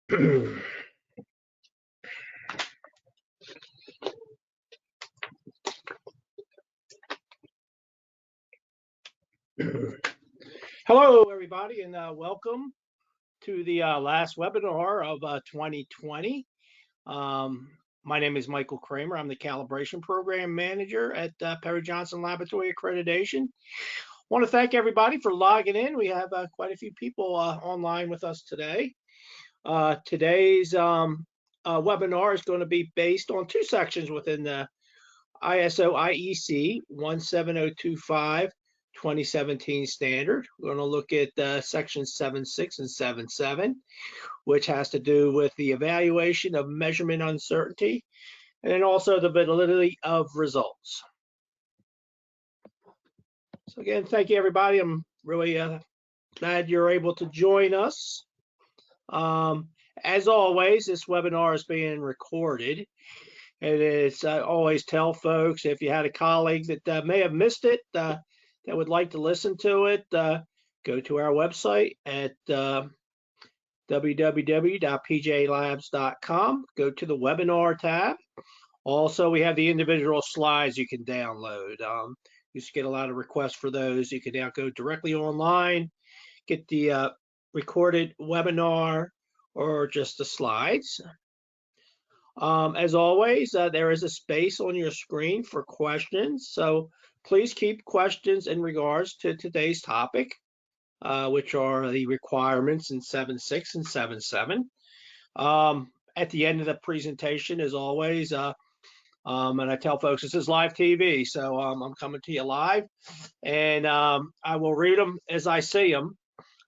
Hello, everybody, and welcome to the last webinar of 2020. My name is Michael Kramer. I'm the Calibration Program Manager at Perry Johnson Laboratory Accreditation. I want to thank everybody for logging in. We have quite a few people online with us today. Today's webinar is going to be based on two sections within the ISO IEC 17025 2017 standard. We're going to look at sections 7.6 and 7.7, which has to do with the evaluation of measurement uncertainty and then also the validity of results. So again, thank you, everybody. I'm really glad you're able to join us. As always, this webinar is being recorded. And it's I always tell folks, if you had a colleague that may have missed it, that would like to listen to it, go to our website at www.pjalabs.com. Go to the webinar tab. Also, we have the individual slides you can download. You just get a lot of requests for those. You can now go directly online, get the recorded webinar or just the slides. As always, there is a space on your screen for questions. So please keep questions in regards to today's topic, which are the requirements in 7.6 and 7.7. At the end of the presentation, as always, and I tell folks this is live TV, so I'm coming to you live, and I will read them as I see them.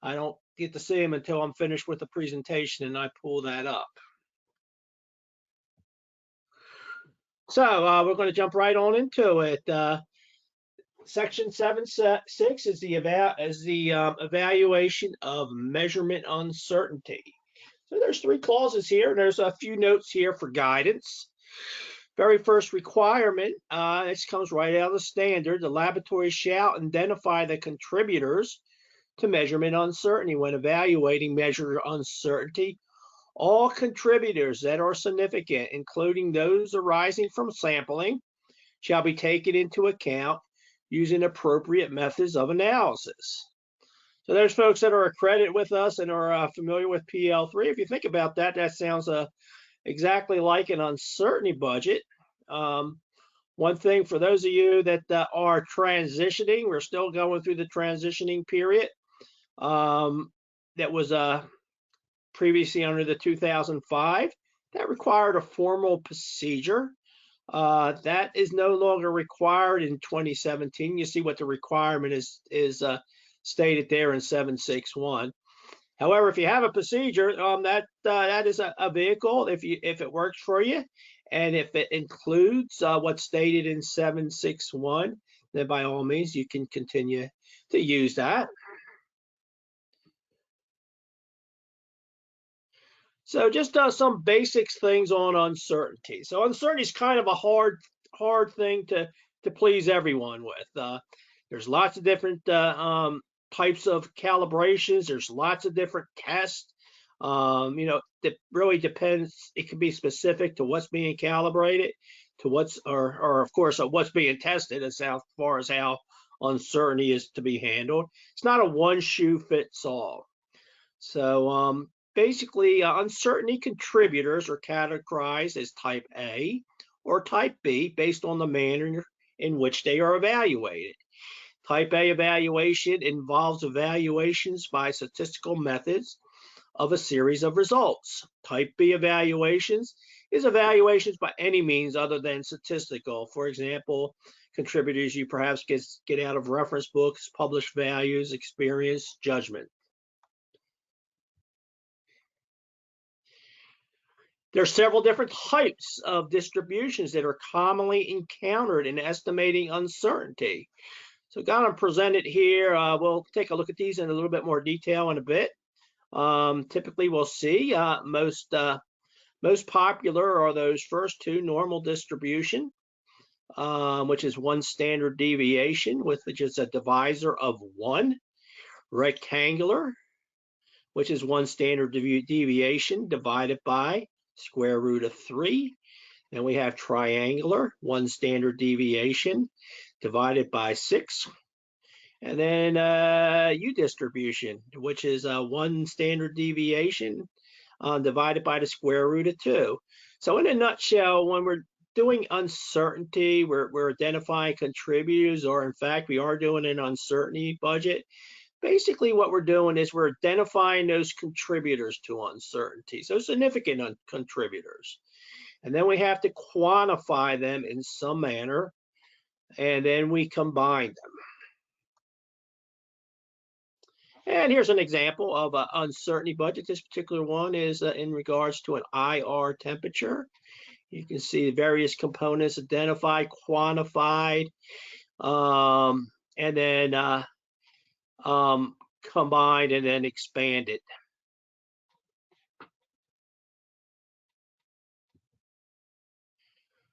I don't get to see them until I'm finished with the presentation and I pull that up. So we're going to jump right on into it. Section 7.6 is the evaluation of measurement uncertainty. So there's three clauses here, and there's a few notes here for guidance. Very first requirement, this comes right out of the standard. The laboratory shall identify the contributors to measurement uncertainty when evaluating measure uncertainty. All contributors that are significant, including those arising from sampling, shall be taken into account using appropriate methods of analysis. So there's folks that are accredited with us and are familiar with PL3. If you think about that, that sounds exactly like an uncertainty budget. One thing for those of you that are transitioning, we're still going through the transitioning period. That was previously under the 2005, that required a formal procedure. That is no longer required in 2017. You see what the requirement is stated there in 7.6.1. However, if you have a procedure, that is a vehicle if it works for you, and if it includes what's stated in 7.6.1, then by all means you can continue to use that. So just some basics things on uncertainty. So uncertainty is kind of a hard thing to please everyone with. There's lots of different types of calibrations. There's lots of different tests. It really depends. It can be specific to what's being calibrated, to what's or of course what's being tested as far as how uncertainty is to be handled. It's not a one shoe fits all. So basically, uncertainty contributors are categorized as type A or type B based on the manner in which they are evaluated. Type A evaluation involves evaluations by statistical methods of a series of results. Type B evaluations is evaluations by any means other than statistical. For example, contributors you perhaps get out of reference books, published values, experience, judgment. There are several different types of distributions that are commonly encountered in estimating uncertainty. So got them presented here. We'll take a look at these in a little bit more detail in a bit. Typically, we'll see most popular are those first two: normal distribution, which is one standard deviation with which is a divisor of 1, rectangular, which is 1 standard deviation divided by square root of 3. Then we have triangular, 1 standard deviation divided by 6. And then U distribution, which is 1 standard deviation divided by the square root of 2. So in a nutshell, when we're doing uncertainty, we're identifying contributors, or in fact, we are doing an uncertainty budget. Basically, what we're doing is we're identifying those contributors to uncertainty, so significant contributors. And then we have to quantify them in some manner, and then we combine them. And here's an example of an uncertainty budget. This particular one is in regards to an IR temperature. You can see the various components identified, quantified, and then combined and then expanded.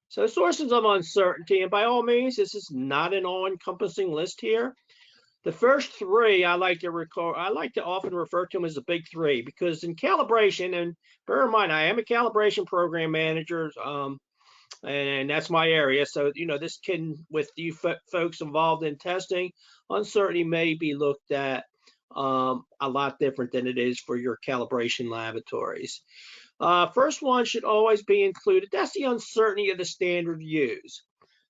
So sources of uncertainty, and by all means, this is not an all-encompassing list here. The first 3 I like to often refer to them as the big 3, because in calibration, and bear in mind, I am a calibration program manager, and that's my area. So, this can, with you folks involved in testing, uncertainty may be looked at a lot different than it is for your calibration laboratories. First one should always be included. That's the uncertainty of the standard used.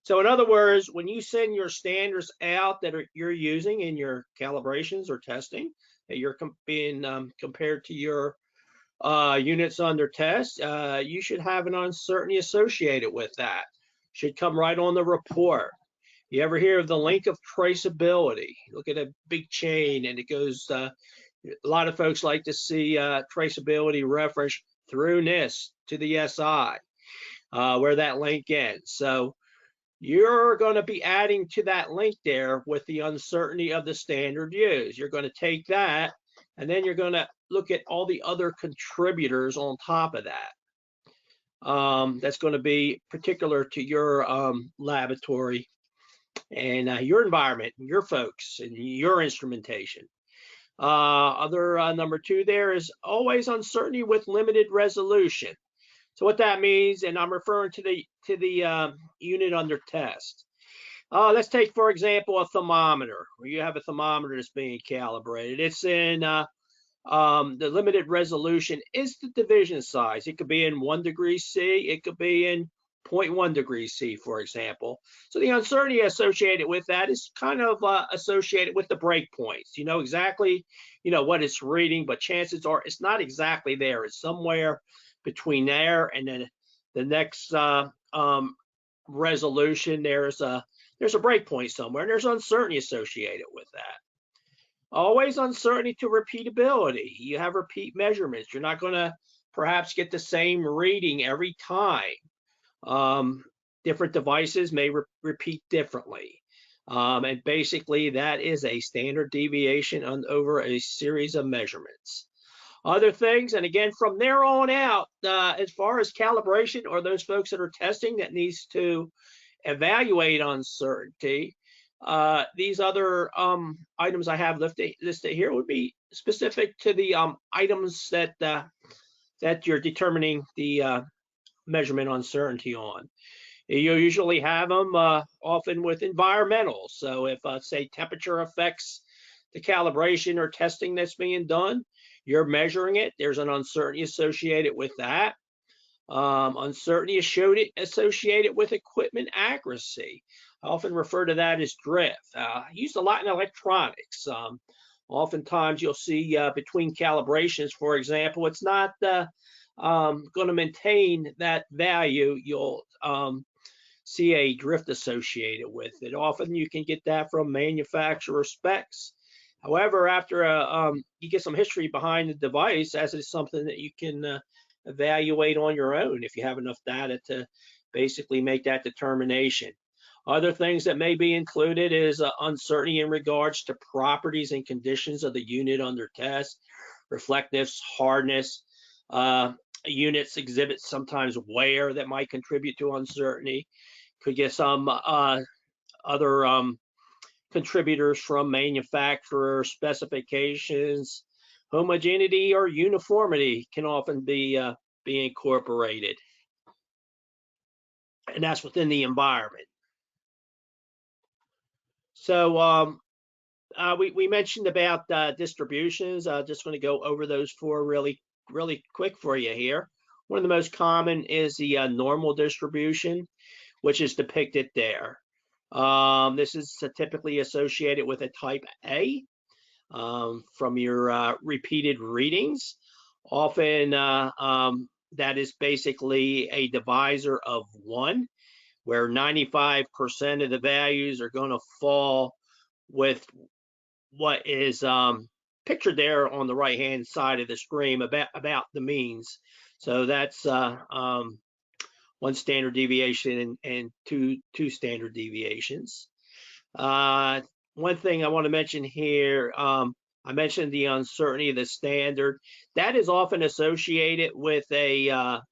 So in other words, when you send your standards out that you're using in your calibrations or testing, that you're being compared to your units under test, you should have an uncertainty associated with that. Should come right on the report. You ever hear of the link of traceability? Look at a big chain, and it goes, a lot of folks like to see traceability reference through NIST to the SI, where that link ends. So you're going to be adding to that link there with the uncertainty of the standard used. You're going to take that, and then you're going to look at all the other contributors on top of that. That's going to be particular to your laboratory and your environment, your folks, and your instrumentation. Number 2 there is always uncertainty with limited resolution. So what that means, and I'm referring to the unit under test. Let's take, for example, a thermometer, where you have a thermometer that's being calibrated. It's in the limited resolution is the division size. It could be in 1 degree C. It could be in 0.1 degrees C, for example. So the uncertainty associated with that is kind of associated with the breakpoints. You know exactly, what it's reading, but chances are it's not exactly there. It's somewhere between there and then the next resolution. There's a breakpoint somewhere, and there's uncertainty associated with that. Always uncertainty to repeatability. You have repeat measurements. You're not going to perhaps get the same reading every time. Different devices may repeat differently. And basically, that is a standard deviation over a series of measurements. Other things, and again, from there on out, as far as calibration or those folks that are testing that needs to evaluate uncertainty, these other items I have listed here would be specific to the items that you're determining the measurement uncertainty on. You usually have them often with environmental. So if, say, temperature affects the calibration or testing that's being done, you're measuring it. There's an uncertainty associated with that. Uncertainty associated with equipment accuracy. I often refer to that as drift. Used a lot in electronics. Oftentimes you'll see between calibrations, for example, it's not going to maintain that value. You'll see a drift associated with it. Often you can get that from manufacturer specs. However, after you get some history behind the device, as is something that you can evaluate on your own if you have enough data to basically make that determination. Other things that may be included is uncertainty in regards to properties and conditions of the unit under test, reflectiveness, hardness. Units exhibit sometimes wear that might contribute to uncertainty. Could get some other contributors from manufacturer specifications, homogeneity or uniformity can often be incorporated, and that's within the environment. So we mentioned about distributions. Just going to go over those four really quick for you here. One of the most common is the normal distribution, which is depicted there. This is typically associated with a type A from your repeated readings. Often that is basically a divisor of 1, where 95% of the values are going to fall with what is pictured there on the right hand side of the screen about the means. So that's 1 standard deviation and two standard deviations. One thing I want to mention here, I mentioned the uncertainty of the standard. That is often associated with a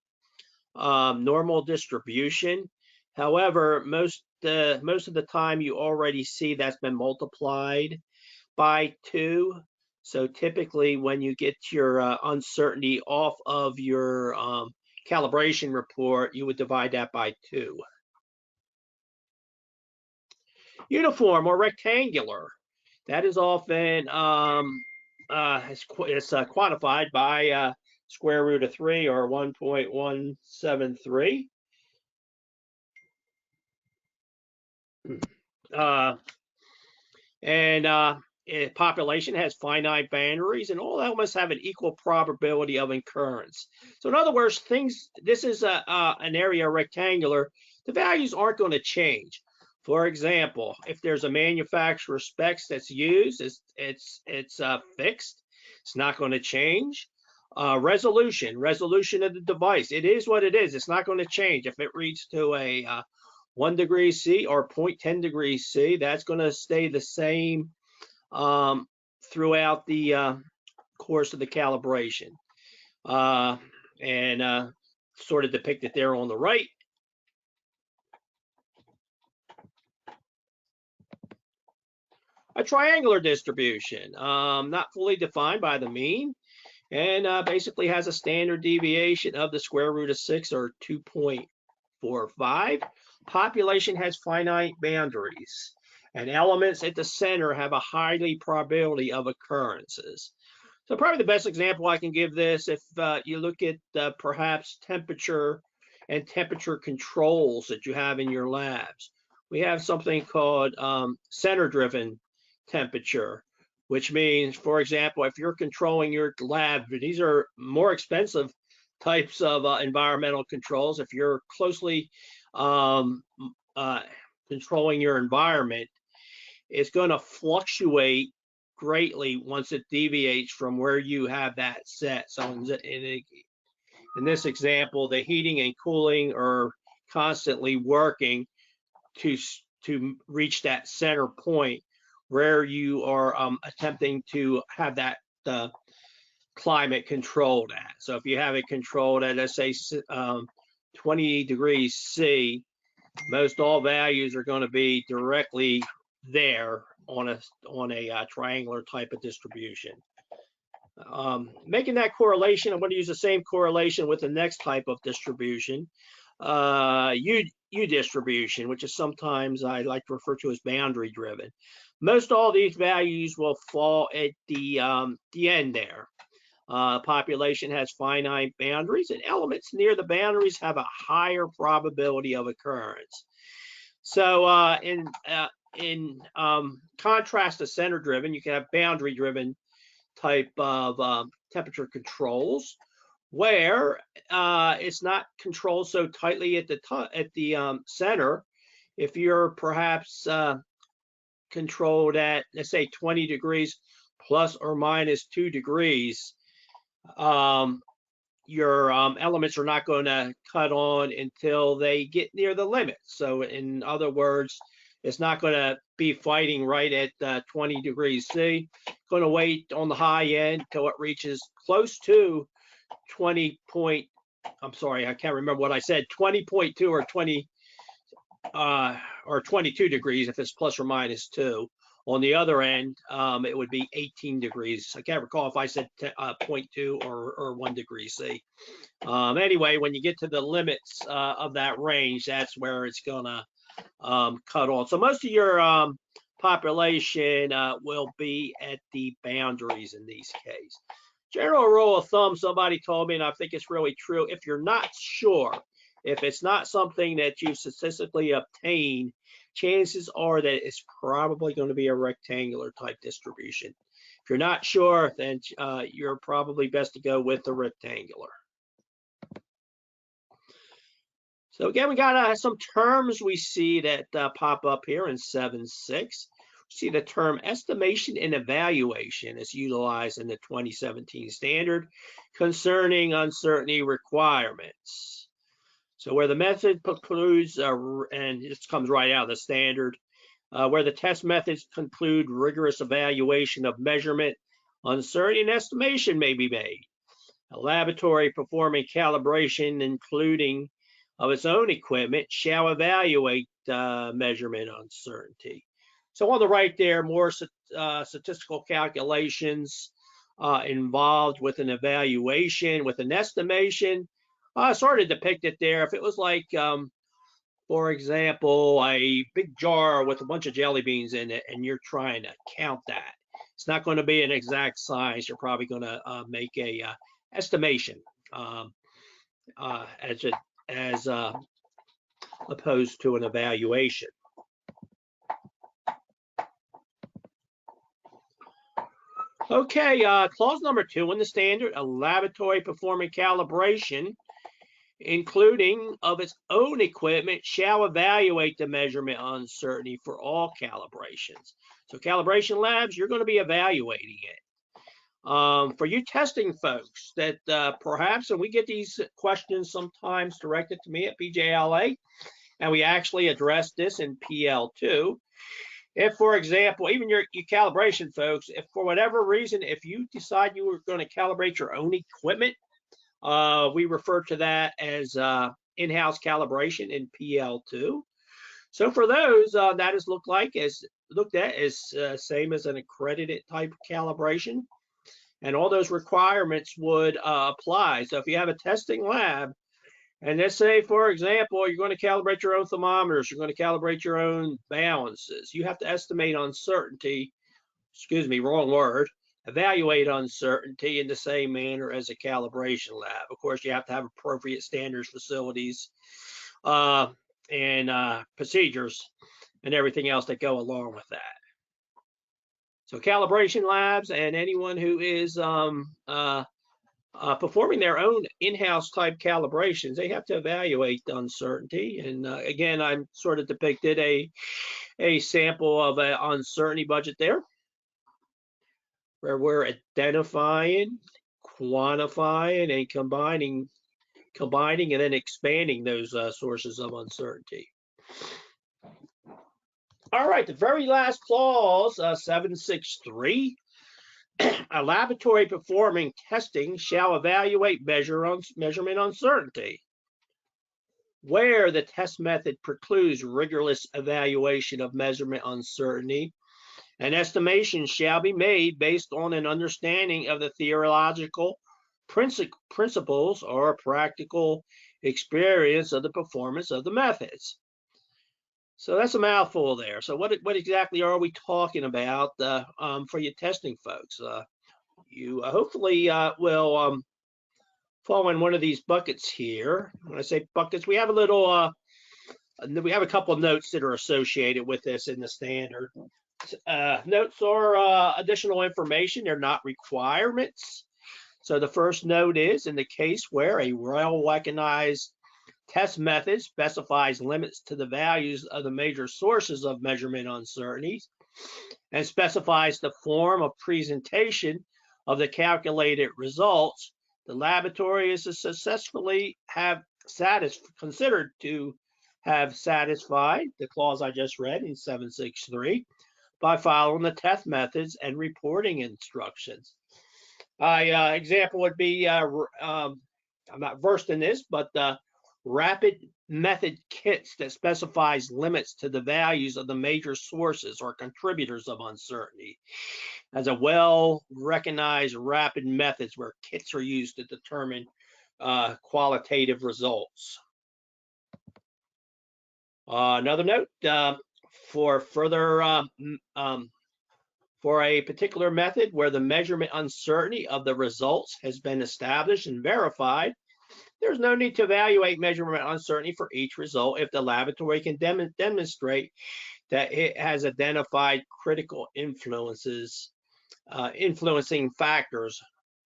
normal distribution. However, most of the time you already see that's been multiplied by 2. So typically when you get your uncertainty off of your calibration report, you would divide that by 2. Uniform or rectangular, that is often it's quantified by square root of 3 or 1.173. Population has finite boundaries, and all elements have an equal probability of occurrence. So in other words, this is an area rectangular. The values aren't going to change. For example, if there's a manufacturer specs that's used, it's fixed. It's not going to change. Resolution of the device. It is what it is. It's not going to change. If it reads to a 1 degree C or 0.10 degrees C, that's going to stay the same throughout the course of the calibration. And sort of depicted there on the right. A triangular distribution, not fully defined by the mean, and basically has a standard deviation of the square root of 6 or 2.45. Population has finite boundaries, and elements at the center have a highly probability of occurrences. So probably the best example I can give this, if you look at perhaps temperature and temperature controls that you have in your labs. We have something called center-driven temperature, which means, for example, if you're controlling your lab, these are more expensive types of environmental controls. If you're closely controlling your environment, it's going to fluctuate greatly once it deviates from where you have that set. So in this example, the heating and cooling are constantly working to reach that center point where you are attempting to have that climate controlled at. So if you have it controlled at, let's say, 20 degrees C, most all values are going to be directly there on a triangular type of distribution. Making that correlation, I'm going to use the same correlation with the next type of distribution, U distribution, which is sometimes I like to refer to as boundary driven. Most all these values will fall at the end there. Population has finite boundaries, and elements near the boundaries have a higher probability of occurrence. So in contrast to center-driven, you can have boundary-driven type of temperature controls, where it's not controlled so tightly at the center. If you're perhaps controlled at, let's say, 20 degrees plus or minus 2 degrees, your elements are not going to cut on until they get near the limit. So in other words, it's not going to be fighting right at 20 degrees C. It's going to wait on the high end till it reaches close to 20 point, I'm sorry, I can't remember what I said, 20.2 or 20 or 22 degrees if it's plus or minus 2 On the other end, it would be 18 degrees. I can't recall if I said 0.2 or 1 degree C. Anyway, when you get to the limits of that range, that's where it's going to cut off. So most of your population will be at the boundaries in these cases. General rule of thumb, somebody told me, and I think it's really true, if you're not sure, if it's not something that you statistically obtained, chances are that it's probably going to be a rectangular type distribution. If you're not sure, then you're probably best to go with the rectangular. So again, we got some terms we see that pop up here in 7.6. We see the term estimation and evaluation is utilized in the 2017 standard concerning uncertainty requirements. So where the method concludes, and this comes right out of the standard, where the test methods conclude rigorous evaluation of measurement, uncertainty and estimation may be made. A laboratory performing calibration, including of its own equipment, shall evaluate measurement uncertainty. So on the right there, more statistical calculations involved with an evaluation, with an estimation. Sort of depicted there. If it was like, for example, a big jar with a bunch of jelly beans in it, and you're trying to count that, it's not going to be an exact size. You're probably going to make a estimation as opposed to an evaluation. Okay, clause number 2 in the standard, a laboratory performing calibration, including of its own equipment, shall evaluate the measurement uncertainty for all calibrations. So calibration labs, you're going to be evaluating it. For you testing folks that perhaps, and we get these questions sometimes directed to me at PJLA, and we actually address this in PL2. If, for example, even your calibration folks, if for whatever reason, if you decide you were going to calibrate your own equipment, we refer to that as in-house calibration in PL2. So for those, that is looked at as same as an accredited type of calibration, and all those requirements would apply. So if you have a testing lab, and let's say, for example, you're going to calibrate your own thermometers, you're going to calibrate your own balances, you have to estimate uncertainty, wrong word, evaluate uncertainty in the same manner as a calibration lab. Of course, you have to have appropriate standards, facilities, and procedures, and everything else that go along with that. So calibration labs and anyone who is performing their own in-house type calibrations, they have to evaluate the uncertainty. And again, I'm sort of depicted a sample of an uncertainty budget there, where we're identifying, quantifying, and combining and then expanding those sources of uncertainty. All right, the very last clause, 7.6.3. A laboratory performing testing shall evaluate measurement uncertainty. Where the test method precludes rigorous evaluation of measurement uncertainty, an estimation shall be made based on an understanding of the theoretical principles or practical experience of the performance of the methods. So that's a mouthful there. So what exactly are we talking about for your testing folks? You hopefully will fall in one of these buckets here. When I say buckets, we have a couple of notes that are associated with this in the standard. Notes are additional information. They're not requirements. So the first note is, in the case where a well-recognized test method specifies limits to the values of the major sources of measurement uncertainties and specifies the form of presentation of the calculated results, the laboratory is successfully considered to have satisfied the clause I just read in 7.6.3 by following the test methods and reporting instructions. Example would be, I'm not versed in this, but rapid method kits that specifies limits to the values of the major sources or contributors of uncertainty. As a well-recognized rapid methods where kits are used to determine qualitative results. Another note, for further for a particular method where the measurement uncertainty of the results has been established and verified, there's no need to evaluate measurement uncertainty for each result if the laboratory can demonstrate that it has identified critical influencing factors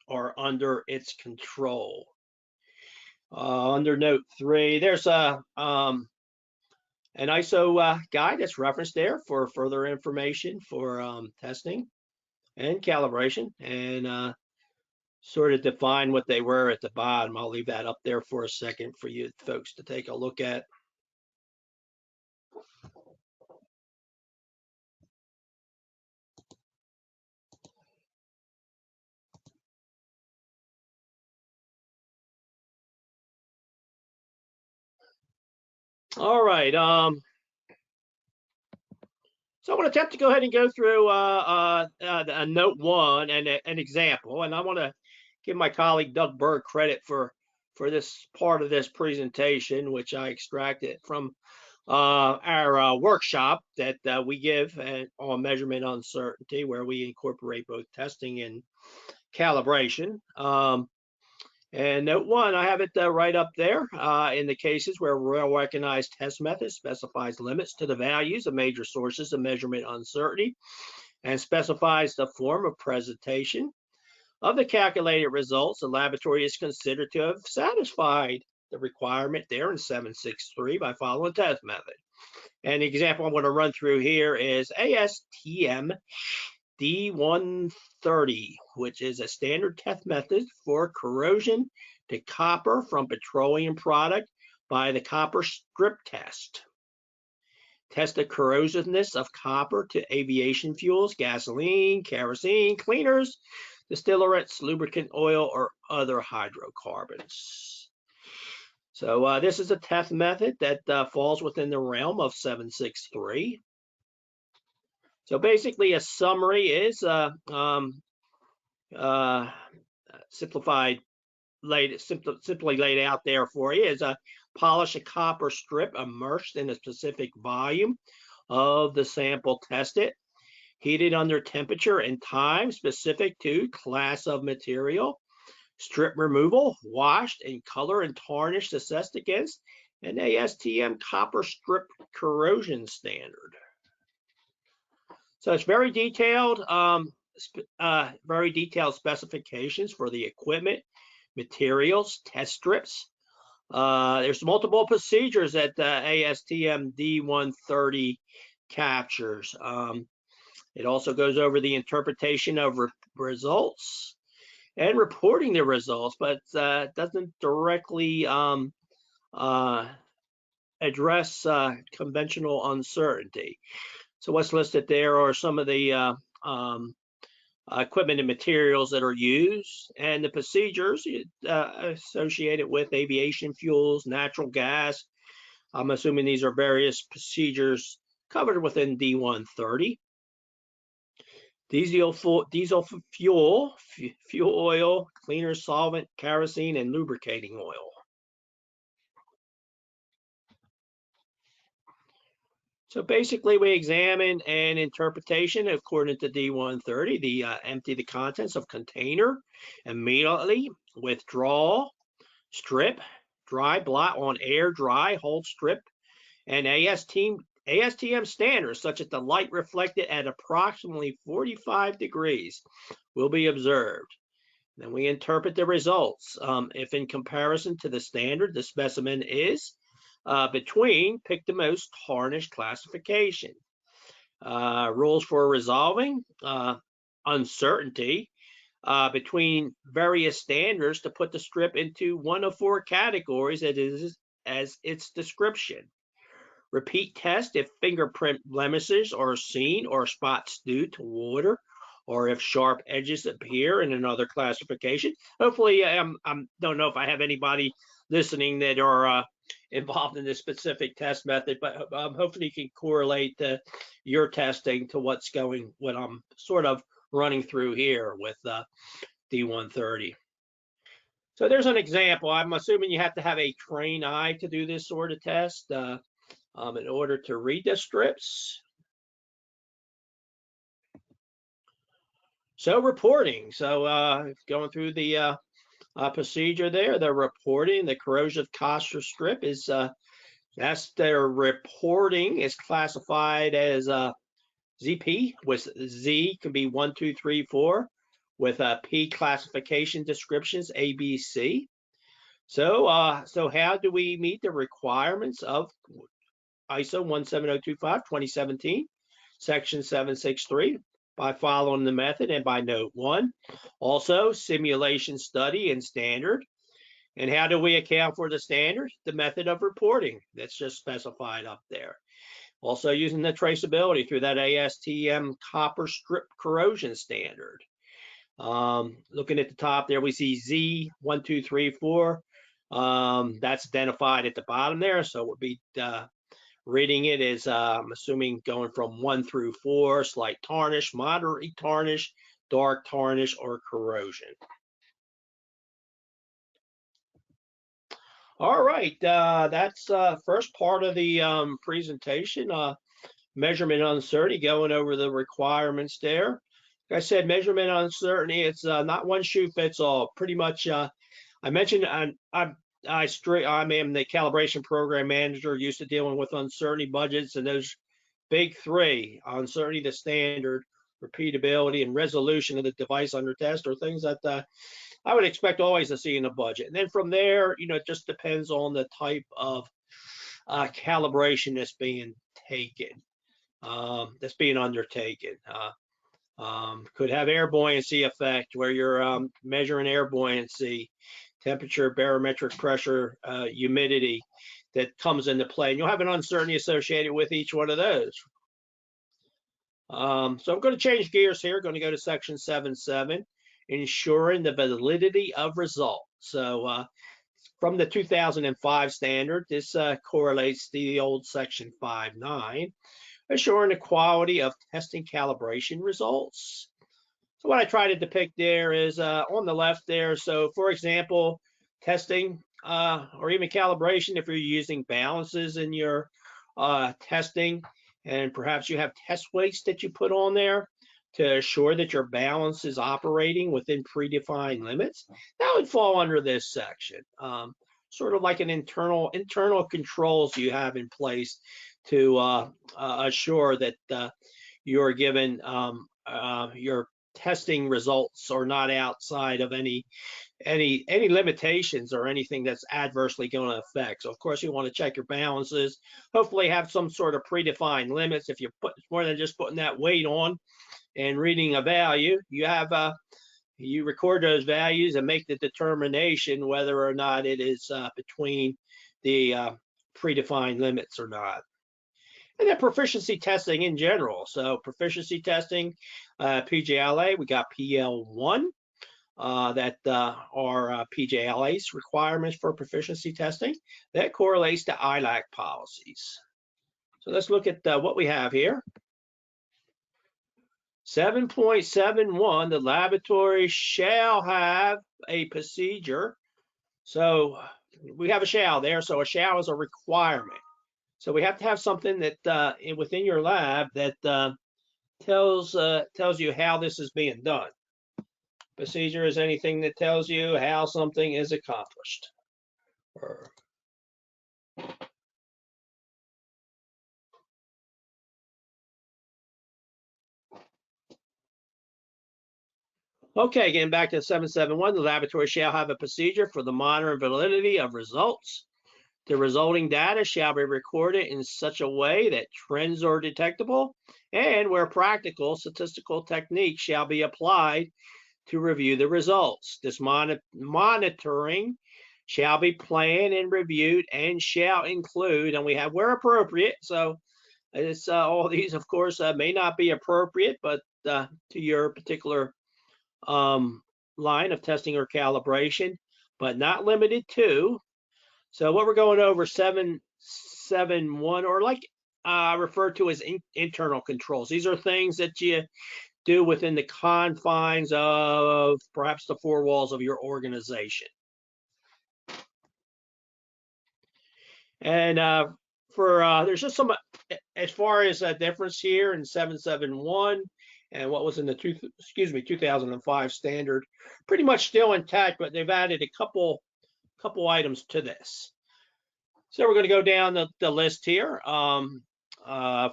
are under its control. Under note 3, there's an ISO guide that's referenced there for further information for testing and calibration, and sort of define what they were at the bottom. I'll leave that up there for a second for you folks to take a look at. All right. So I want to attempt to go ahead and go through note 1 and an example, and I want to give my colleague Doug Berg credit for this part of this presentation, which I extracted from our workshop that we give on measurement uncertainty, where we incorporate both testing and calibration. And note 1, I have it right up there. In the cases where well-recognized test method specifies limits to the values of major sources of measurement uncertainty and specifies the form of presentation of the calculated results, the laboratory is considered to have satisfied the requirement there in 763 by following the test method. And the example I'm going to run through here is ASTM D130, which is a standard test method for corrosion to copper from petroleum product by the copper strip test. Test the corrosiveness of copper to aviation fuels, gasoline, kerosene, cleaners, distillants, lubricant oil, or other hydrocarbons. So this is a test method that falls within the realm of 763. So basically, a summary is simply laid out there for you. Is polish a copper strip immersed in a specific volume of the sample tested, heated under temperature and time specific to class of material, strip removal, washed, and color and tarnished assessed against an ASTM copper strip corrosion standard. So it's very detailed specifications for the equipment, materials, test strips. There's multiple procedures that ASTM D130 captures. It also goes over the interpretation of results and reporting the results, but doesn't directly address conventional uncertainty. So what's listed there are some of the equipment and materials that are used, and the procedures associated with aviation fuels, natural gas. I'm assuming these are various procedures covered within D130. Diesel fuel, fuel oil, cleaner solvent, kerosene, and lubricating oil. So basically, we examine an interpretation according to D130, empty the contents of container, immediately withdraw, strip, dry, blot on air, dry, hold, strip, and ASTM standards such as the light reflected at approximately 45 degrees will be observed. Then we interpret the results. If in comparison to the standard, the specimen is between, pick the most tarnished classification. Rules for resolving uncertainty between various standards to put the strip into one of 4 categories as its description. Repeat test if fingerprint blemishes are seen or spots due to water, or if sharp edges appear in another classification. Hopefully, I don't know if I have anybody listening that are involved in this specific test method, but hopefully you can correlate your testing to what I'm sort of running through here with D130. So there's an example. I'm assuming you have to have a trained eye to do this sort of test in order to read the strips. So reporting. So going through the procedure there, the reporting, the corrosive Koster strip is that's their reporting is classified as ZP, with Z can be 1, 2, 3, 4, with P classification descriptions A, B, C. So so how do we meet the requirements of ISO 17025 2017, section 763? By following the method and by note 1. Also, simulation study and standard. And how do we account for the standard? The method of reporting that's just specified up there. Also using the traceability through that ASTM copper strip corrosion standard. Looking at the top there, we see Z 1, 2, 3, 4. That's identified at the bottom there, so we'll be reading it as I'm assuming going from 1 through 4, slight tarnish, moderate tarnish, dark tarnish, or corrosion. All right, that's first part of the presentation, measurement uncertainty, going over the requirements there. Like I said, measurement uncertainty, it's not one shoe fits all. Pretty much, I mentioned I am the calibration program manager, used to dealing with uncertainty budgets, and those big three: uncertainty, the standard, repeatability, and resolution of the device under test are things that I would expect always to see in a budget. And then from there, it just depends on the type of calibration that's being taken, that's being undertaken. Could have air buoyancy effect where you're measuring air buoyancy, temperature, barometric pressure, humidity that comes into play. And you'll have an uncertainty associated with each one of those. So I'm going to change gears here. Going to go to section 7.7, ensuring the validity of results. So from the 2005 standard, this correlates to the old section 5.9, assuring the quality of testing calibration results. So what I try to depict there is on the left there. So for example, testing or even calibration, if you're using balances in your testing, and perhaps you have test weights that you put on there to assure that your balance is operating within predefined limits, that would fall under this section. Sort of like an internal controls you have in place to assure that you're given your testing results are not outside of any limitations or anything that's adversely going to affect. So of course you want to check your balances, hopefully have some sort of predefined limits. If you put more than just putting that weight on and reading a value, you have you record those values and make the determination whether or not it is between the predefined limits or not. And then proficiency testing in general. So proficiency testing, PJLA, we got PL1 that are PJLA's requirements for proficiency testing. That correlates to ILAC policies. So let's look at what we have here. 7.71, the laboratory shall have a procedure. So we have a shall there, so a shall is a requirement. So we have to have something that within your lab that tells you how this is being done. Procedure is anything that tells you how something is accomplished. Okay, getting back to 7.7.1, the laboratory shall have a procedure for the monitoring validity of results. The resulting data shall be recorded in such a way that trends are detectable, and where practical, statistical techniques shall be applied to review the results. This monitoring shall be planned and reviewed and shall include, and we have where appropriate, so it's all these of course may not be appropriate, but to your particular line of testing or calibration, but not limited to So what we're going over 771, or like referred to as internal controls. These are things that you do within the confines of perhaps the four walls of your organization. And there's just some, as far as a difference here in 771 and what was in the 2005 standard, pretty much still intact, but they've added a couple items to this. So we're going to go down the list here.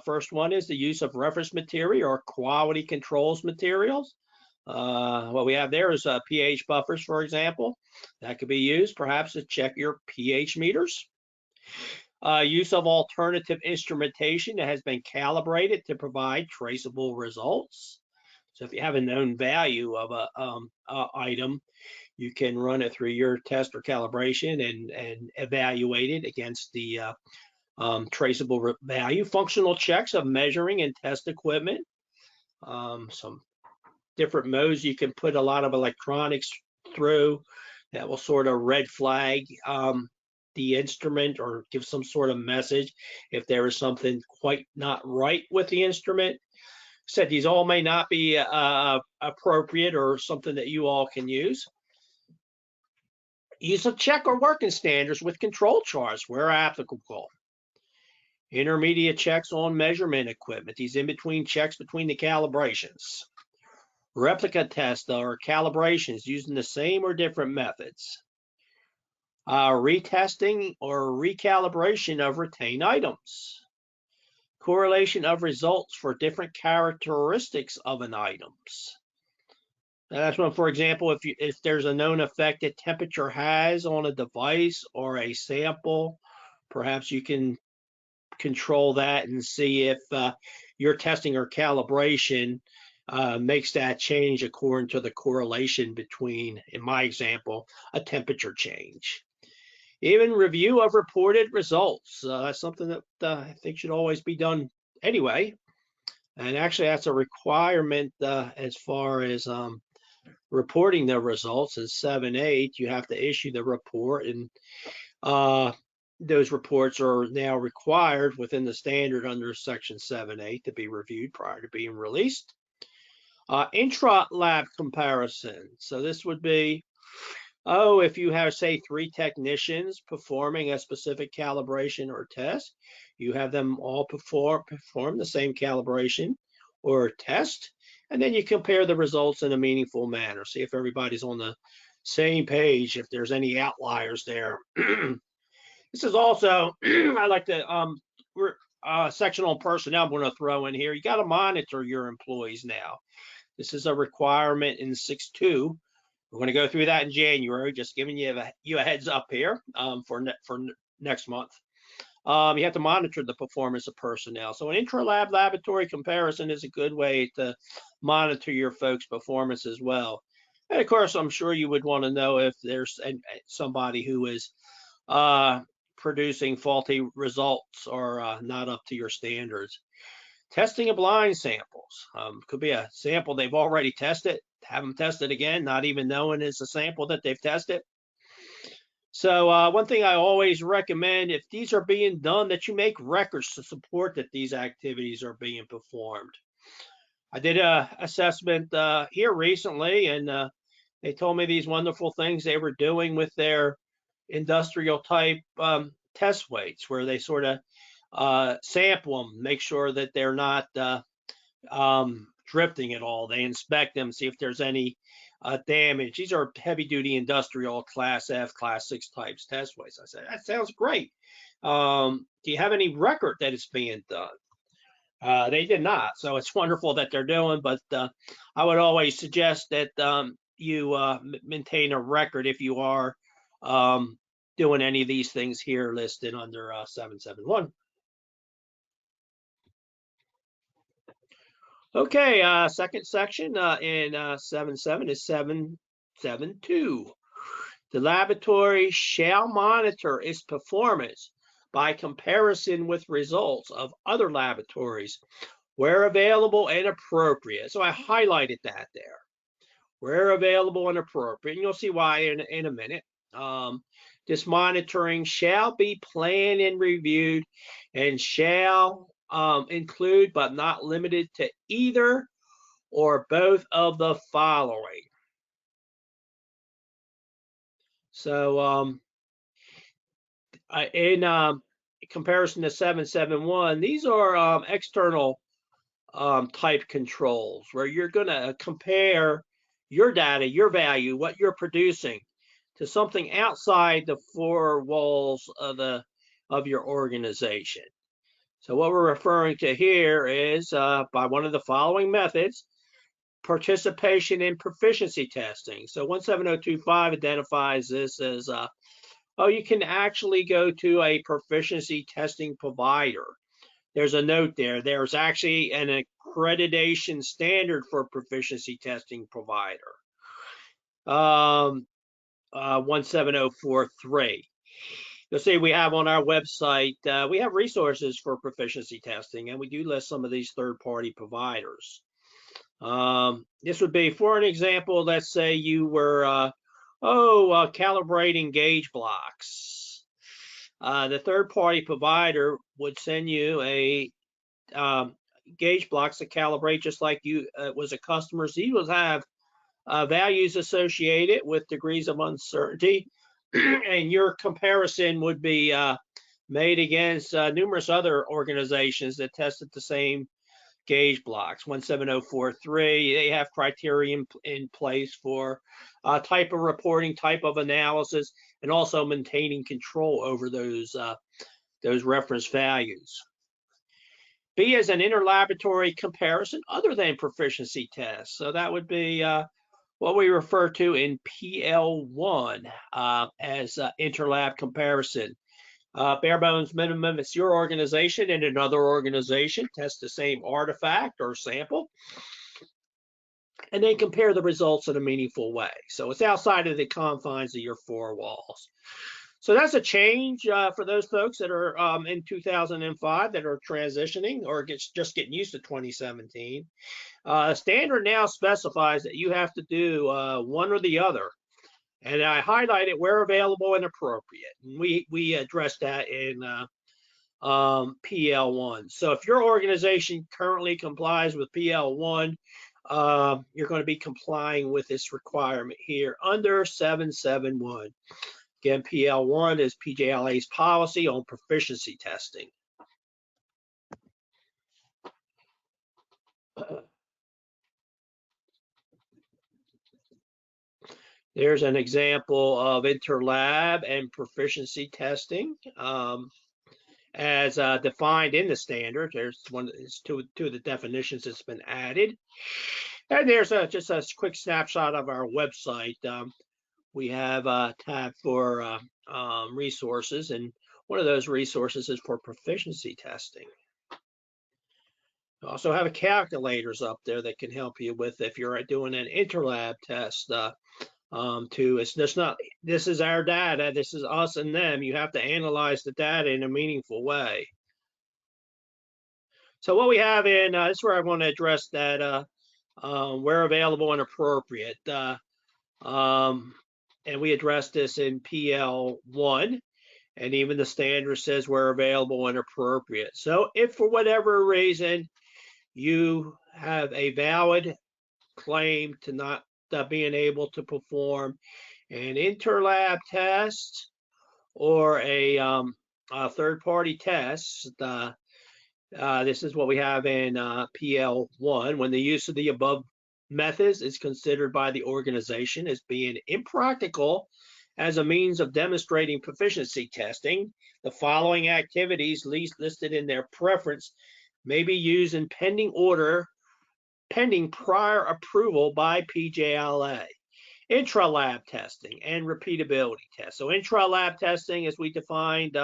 First one is the use of reference material or quality controls materials. What we have there is pH buffers, for example. That could be used perhaps to check your pH meters. Use of alternative instrumentation that has been calibrated to provide traceable results. So if you have a known value of a item, you can run it through your test or calibration and evaluate it against the traceable value. Functional checks of measuring and test equipment. Some different modes you can put a lot of electronics through that will sort of red flag the instrument or give some sort of message if there is something quite not right with the instrument. Said these all may not be appropriate or something that you all can use. Use of check or working standards with control charts where applicable. Intermediate checks on measurement equipment, these in-between checks between the calibrations. Replica tests or calibrations using the same or different methods. Retesting or recalibration of retained items. Correlation of results for different characteristics of an items. Now that's one, for example, if there's a known effect that temperature has on a device or a sample, perhaps you can control that and see if your testing or calibration makes that change according to the correlation between, in my example, a temperature change. Even review of reported results. That's something that I think should always be done anyway. And actually, that's a requirement as far as reporting the results. In 7.8, you have to issue the report, and those reports are now required within the standard under Section 7.8 to be reviewed prior to being released. Intra-lab comparison. So this would be, if you have, say, 3 technicians performing a specific calibration or test, you have them all perform the same calibration or test, and then you compare the results in a meaningful manner. See if everybody's on the same page, if there's any outliers there. This is also, I like the section on personnel I'm going to throw in here. You got to monitor your employees now. This is a requirement in 6.2. We're going to go through that in January, just giving you a heads up here for next month. You have to monitor the performance of personnel. So an intra-lab laboratory comparison is a good way to monitor your folks' performance as well. And of course, I'm sure you would want to know if there's somebody who is producing faulty results or not up to your standards. Testing of blind samples. Could be a sample they've already tested, have them tested again, not even knowing it's a sample that they've tested. So one thing I always recommend, if these are being done, that you make records to support that these activities are being performed. I did an assessment here recently, and they told me these wonderful things they were doing with their industrial type test weights, where they sort of sample them, make sure that they're not drifting at all. They inspect them, see if there's any damage. These are heavy duty industrial class F, class 6 types test weights. I said, that sounds great. Do you have any record that it's being done? They did not. So it's wonderful that they're doing, but I would always suggest that you maintain a record if you are doing any of these things here listed under 771. Okay, second section in 7.7 is 7.7.2. The laboratory shall monitor its performance by comparison with results of other laboratories where available and appropriate. So I highlighted that there. Where available and appropriate, and you'll see why in a minute. This monitoring shall be planned and reviewed and shall include but not limited to either or both of the following. So in comparison to 771, these are external type controls where you're going to compare your data, your value, what you're producing to something outside the four walls of your organization. So what we're referring to here is by one of the following methods: participation in proficiency testing. So 17025 identifies this as you can actually go to a proficiency testing provider. There's a note there. There's actually an accreditation standard for proficiency testing provider. 17043. You'll see we have on our website, we have resources for proficiency testing, and we do list some of these third-party providers. This would be, for an example, let's say you were, calibrating gauge blocks. The third-party provider would send you a gauge blocks to calibrate just like you was a customer. So you will have values associated with degrees of uncertainty, and your comparison would be made against numerous other organizations that tested the same gauge blocks. 17043, they have criteria in place for type of reporting, type of analysis, and also maintaining control over those reference values. B is an interlaboratory comparison other than proficiency tests. So that would be what we refer to in PL1 as interlab comparison. Bare bones minimum, it's your organization and another organization test the same artifact or sample, and then compare the results in a meaningful way. So it's outside of the confines of your four walls. So that's a change for those folks that are in 2005 that are transitioning or just getting used to 2017. Standard now specifies that you have to do one or the other. And I highlighted where available and appropriate. And we addressed that in PL1. So if your organization currently complies with PL1, you're going to be complying with this requirement here under 771. Again, PL1 is PJLA's policy on proficiency testing. There's an example of interlab and proficiency testing as defined in the standard. There's two of the definitions that's been added. And there's just a quick snapshot of our website. We have a tab for resources, and one of those resources is for proficiency testing. We also have calculators up there that can help you with if you're doing an interlab test. It's just not, this is our data, this is us and them. You have to analyze the data in a meaningful way. So what we have in, this is where I want to address that where available and appropriate. And we addressed this in PL1, and even the standard says where available and appropriate. So if for whatever reason you have a valid claim to not being able to perform an interlab test or a third-party test, this is what we have in PL1. When the use of the above methods is considered by the organization as being impractical as a means of demonstrating proficiency testing, the following activities listed in their preference may be used in pending prior approval by PJLA. Intra-lab testing and repeatability tests. So intra-lab testing, as we defined,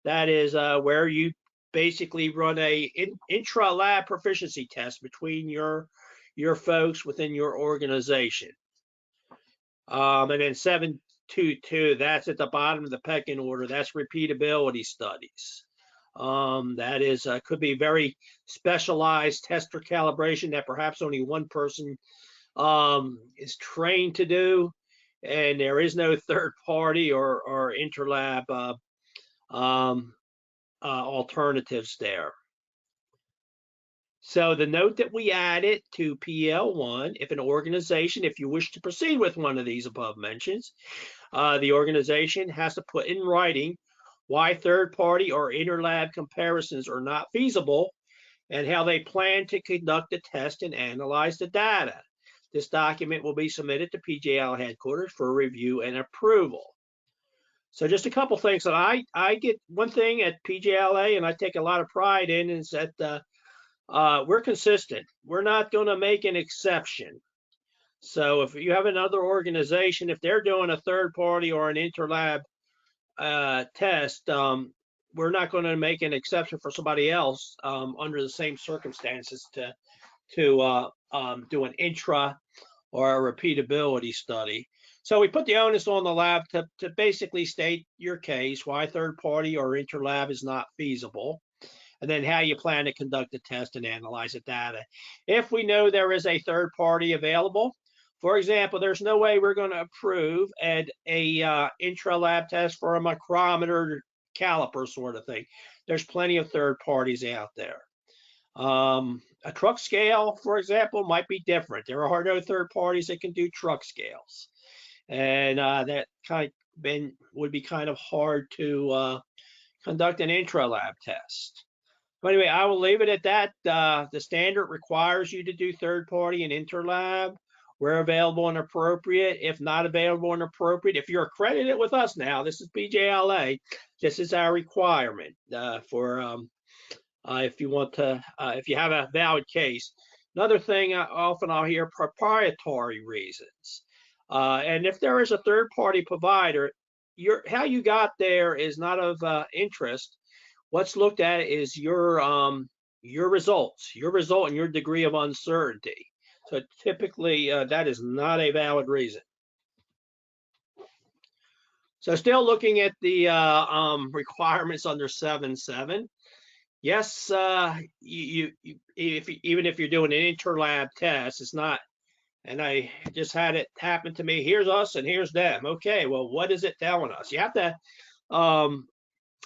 that is where you basically run a intra-lab proficiency test between your folks within your organization. And then 722, that's at the bottom of the pecking order. That's repeatability studies. That is could be very specialized test or calibration that perhaps only one person is trained to do. and there is no third party or interlab alternatives there. So the note that we added to PL1, if an organization, if you wish to proceed with one of these above mentions, the organization has to put in writing why third party or interlab comparisons are not feasible and how they plan to conduct the test and analyze the data. This document will be submitted to PJL headquarters for review and approval. So just a couple things that I get. One thing at PJLA, and I take a lot of pride in, is that we're consistent. We're not going to make an exception. So if you have another organization, if they're doing a third party or an interlab test, we're not going to make an exception for somebody else under the same circumstances to do an intra or a repeatability study. So we put the onus on the lab to basically state your case, why third party or interlab is not feasible, and then how you plan to conduct the test and analyze the data. If we know there is a third party available, for example, there's no way we're going to approve a intra-lab test for a micrometer caliper sort of thing. There's plenty of third parties out there. A truck scale, for example, might be different. There are no third parties that can do truck scales, and that would be kind of hard to conduct an intra-lab test. But anyway, I will leave it at that. The standard requires you to do third party and interlab where available and appropriate. If not available and appropriate, if you're accredited with us now, this is PJLA, this is our requirement for if you want to, if you have a valid case. Another thing, often I'll hear proprietary reasons. And if there is a third party provider, how you got there is not of interest. What's looked at is your results, your result and your degree of uncertainty. So typically that is not a valid reason. So still looking at the requirements under 7.7. Yes, even if you're doing an interlab test, it's not, and I just had it happen to me, here's us and here's them. Okay, well, what is it telling us? You have to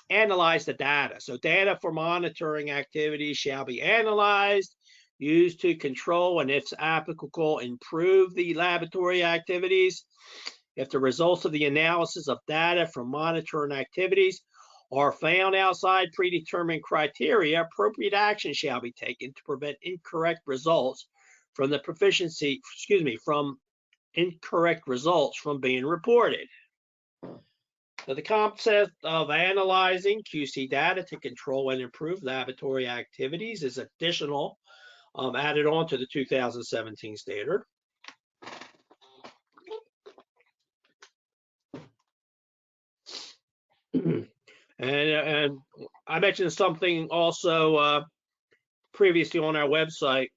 analyze the data. So data for monitoring activities shall be analyzed, used to control and, if applicable, improve the laboratory activities. If the results of the analysis of data from monitoring activities are found outside predetermined criteria, appropriate action shall be taken to prevent incorrect results from the proficiency, from incorrect results from being reported. So the concept of analyzing QC data to control and improve laboratory activities is additional, added on to the 2017 standard. And I mentioned something also previously on our website.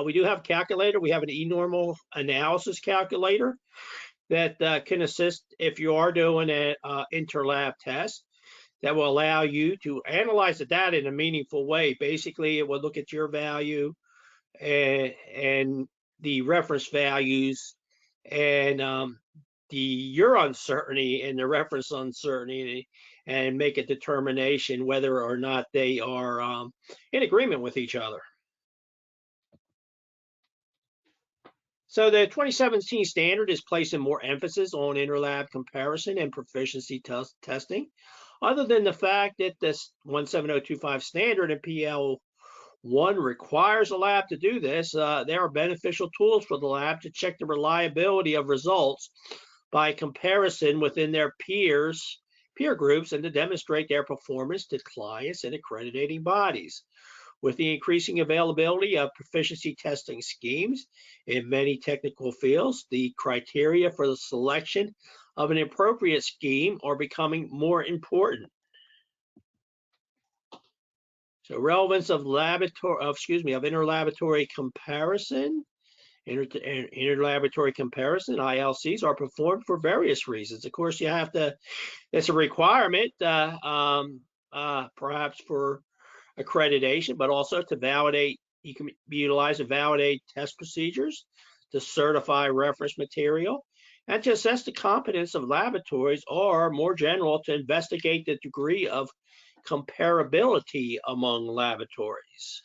We do have a calculator. We have an eNormal analysis calculator that can assist if you are doing an interlab test that will allow you to analyze the data in a meaningful way. Basically, it will look at your value and the reference values and your uncertainty and the reference uncertainty, and make a determination whether or not they are in agreement with each other. So the 2017 standard is placing more emphasis on interlab comparison and proficiency testing. Other than the fact that this 17025 standard in PL1 requires a lab to do this, there are beneficial tools for the lab to check the reliability of results by comparison within their peer groups, and to demonstrate their performance to clients and accrediting bodies. With the increasing availability of proficiency testing schemes in many technical fields, the criteria for the selection of an appropriate scheme are becoming more important. So relevance of interlaboratory comparison. Interlaboratory comparison, ILCs, are performed for various reasons. Of course, you have to, it's a requirement, perhaps for accreditation, but also to validate, you can utilize and validate test procedures to certify reference material. and to assess the competence of laboratories, or more general, to investigate the degree of comparability among laboratories.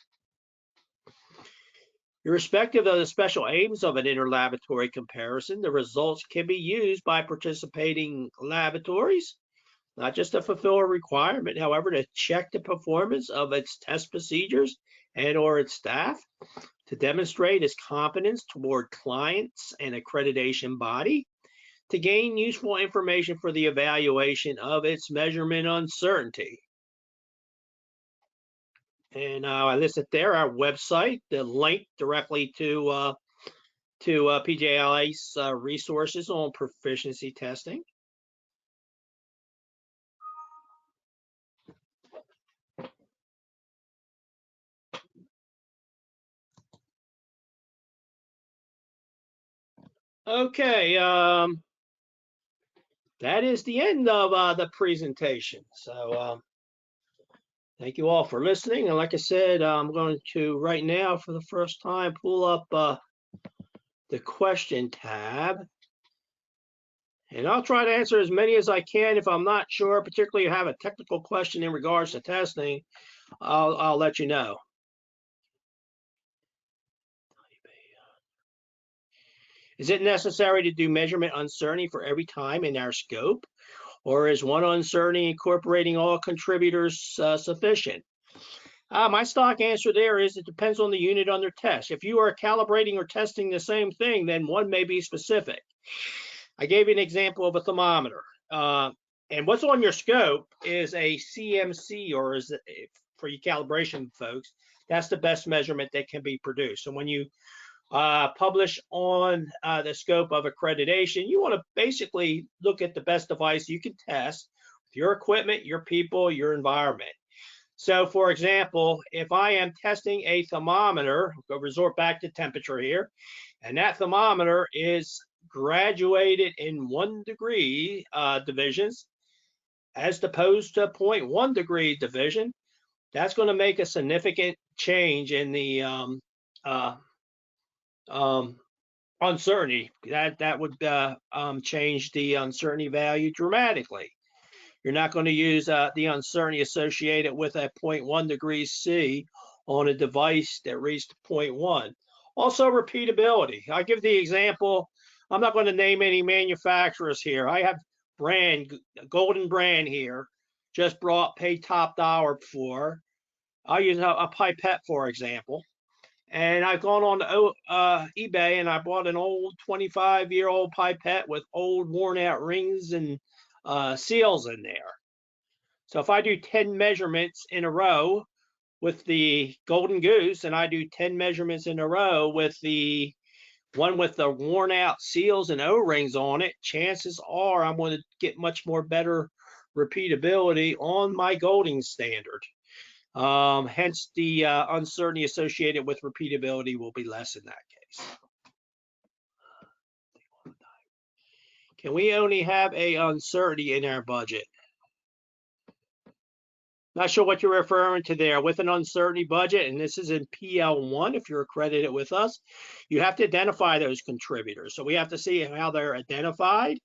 Irrespective of the special aims of an interlaboratory comparison, the results can be used by participating laboratories, not just to fulfill a requirement, however, to check the performance of its test procedures and or its staff, to demonstrate its competence toward clients and accreditation body, to gain useful information for the evaluation of its measurement uncertainty. And I listed there our website, the link directly to PJLI's resources on proficiency testing. Okay, that is the end of the presentation. So thank you all for listening. And like I said, I'm going to right now for the first time pull up the question tab. And I'll try to answer as many as I can. If I'm not sure, particularly have a technical question in regards to testing, I'll let you know. Is it necessary to do measurement uncertainty for every time in our scope? Or is one uncertainty incorporating all contributors sufficient? My stock answer there is it depends on the unit under test. If you are calibrating or testing the same thing, then one may be specific. I gave you an example of a thermometer. And what's on your scope is a CMC, or is it, for you calibration folks, that's the best measurement that can be produced. So when you publish on the scope of accreditation, you want to basically look at the best device you can test with your equipment, your people, your environment. So for example, if I am testing a thermometer, we'll resort back to temperature here, and that thermometer is graduated in 1 degree divisions as opposed to 0.1 degree division, that's going to make a significant change in the uncertainty. That would change the uncertainty value dramatically. You're not going to use the uncertainty associated with a 0.1 degrees C on a device that reached 0.1. Also, repeatability. I'll give the example. I'm not going to name any manufacturers here. I have Golden Brand here, just paid top dollar for. I'll use a pipette, for example. And I've gone on to eBay and I bought an old 25-year-old pipette with old worn out rings and seals in there. So if I do 10 measurements in a row with the Golden Goose, and I do 10 measurements in a row with the one with the worn out seals and O-rings on it, chances are I'm going to get much more better repeatability on my Golding standard. Hence, the uncertainty associated with repeatability will be less in that case. Can we only have a uncertainty in our budget? Not sure what you're referring to there. With an uncertainty budget, and this is in PL1 if you're accredited with us, you have to identify those contributors. So we have to see how they're identified,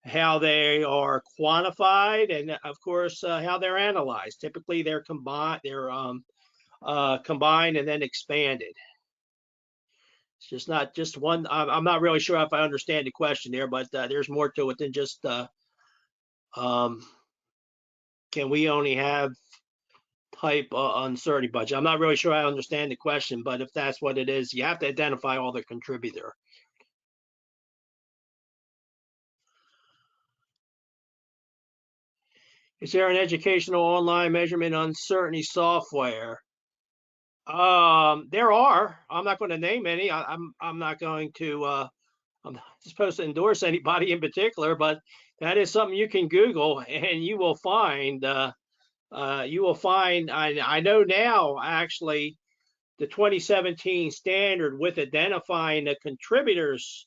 how they are quantified, and of course how they're analyzed. Typically they're combined and then expanded. It's just not just one. I'm not really sure if I understand the question there, but there's more to it than just can we only have type uncertainty budget? I'm not really sure I understand the question, but if that's what it is, you have to identify all the contributor. Is there an educational online measurement uncertainty software? There are. I'm not going to name any. I'm not going to. I'm not supposed to endorse anybody in particular, but that is something you can Google and you will find. I know now actually the 2017 standard with identifying the contributors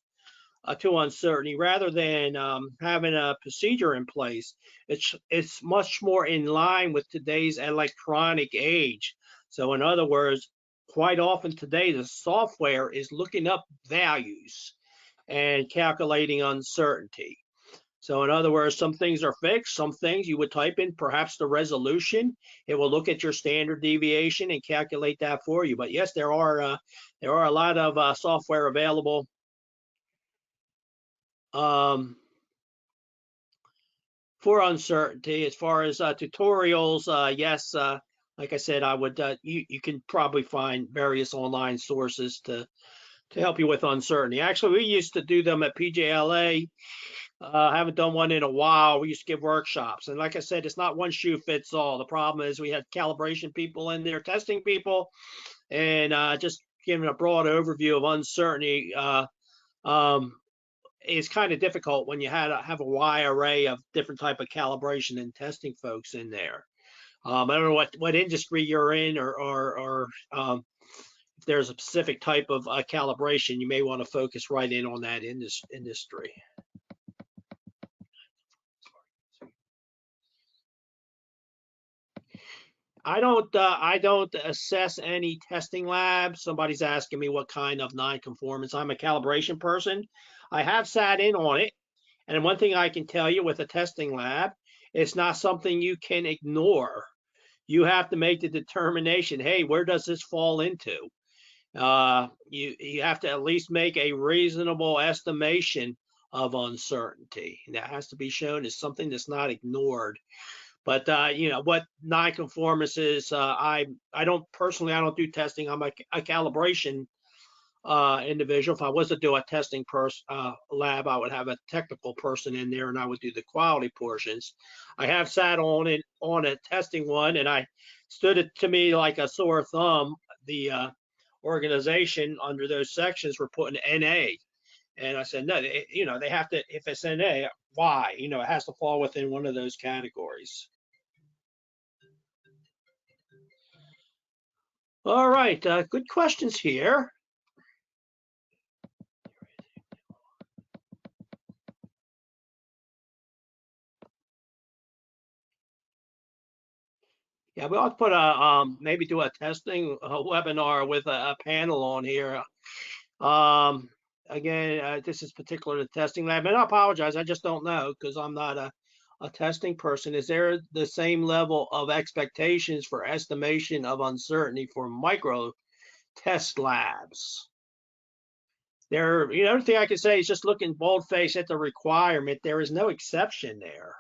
to uncertainty rather than having a procedure in place. It's much more in line with today's electronic age. So in other words, quite often today the software is looking up values and calculating uncertainty. So in other words, some things are fixed, some things you would type in perhaps the resolution. It will look at your standard deviation and calculate that for you. But yes, there are a lot of software available for uncertainty. As far as tutorials, yes, like I said, I would you can probably find various online sources to help you with uncertainty. Actually, we used to do them at PJLA. I haven't done one in a while. We used to give workshops, and like I said, it's not one shoe fits all. The problem is we had calibration people in there, testing people, and just giving a broad overview of uncertainty is kind of difficult when you have a wide array of different type of calibration and testing folks in there. I don't know what industry you're in, or if there's a specific type of calibration, you may want to focus right in on that industry. I don't assess any testing labs. Somebody's asking me what kind of non-conformance. I'm a calibration person. I have sat in on it, and one thing I can tell you with a testing lab, it's not something you can ignore. You have to make the determination, hey, where does this fall into? You have to at least make a reasonable estimation of uncertainty. That has to be shown as something that's not ignored. But you know what non-conformance is. I don't personally. I don't do testing. I'm a calibration individual. If I was to do a testing lab, I would have a technical person in there, and I would do the quality portions. I have sat on a testing one, and I stood it to me like a sore thumb. The organization under those sections were putting NA, and I said no. They have to. If it's NA, why? It has to fall within one of those categories. All right, good questions here. Yeah, we ought to put maybe do a testing webinar with a panel on here. Again, this is particular to testing lab, and I apologize, I just don't know because I'm not a testing person. Is there the same level of expectations for estimation of uncertainty for micro test labs? The other thing I can say is just looking boldface at the requirement, there is no exception there.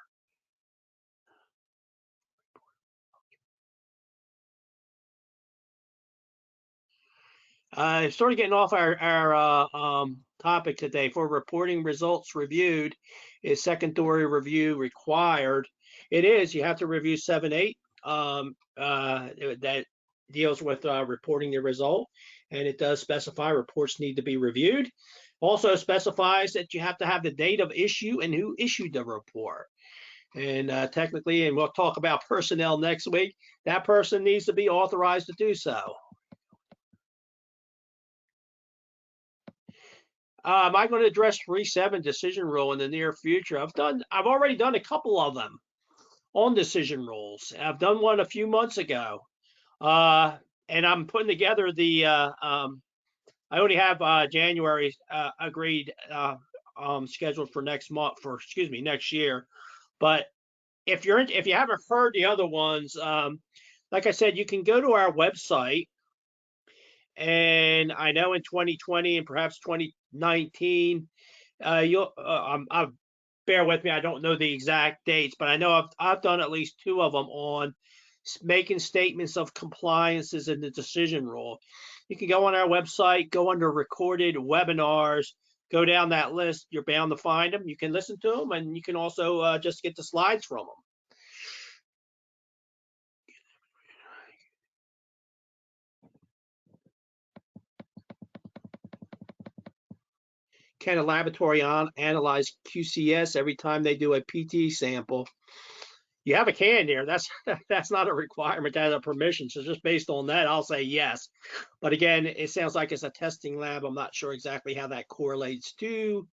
Sort of getting off our topic today. For reporting results reviewed, is secondary review required? It is. You have to review 7.8 that deals with reporting the result, and it does specify reports need to be reviewed. Also specifies that you have to have the date of issue and who issued the report. And technically, and we'll talk about personnel next week, that person needs to be authorized to do so. Am I going to address 3.7 decision rule in the near future? I've already done a couple of them on decision rules. I've done one a few months ago, and I'm putting together the. I only have January agreed scheduled for next month next year. But if you haven't heard the other ones, like I said, you can go to our website. And I know in 2020 and perhaps 2019, I'll bear with me. I don't know the exact dates, but I know I've done at least 2 of them on making statements of compliances in the decision rule. You can go on our website, go under recorded webinars, go down that list. You're bound to find them. You can listen to them, and you can also just get the slides from them. Can a laboratory analyze QCS every time they do a PT sample? You have a can there. That's not a requirement. That's a permission. So just based on that, I'll say yes. But again, it sounds like it's a testing lab. I'm not sure exactly how that correlates to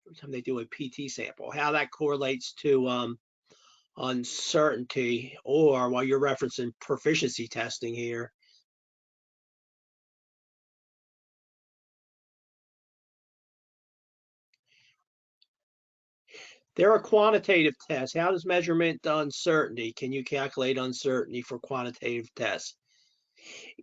every time they do a PT sample, how that correlates to uncertainty, or while you're referencing proficiency testing here. They're a quantitative test. How does measurement uncertainty? Can you calculate uncertainty for quantitative tests?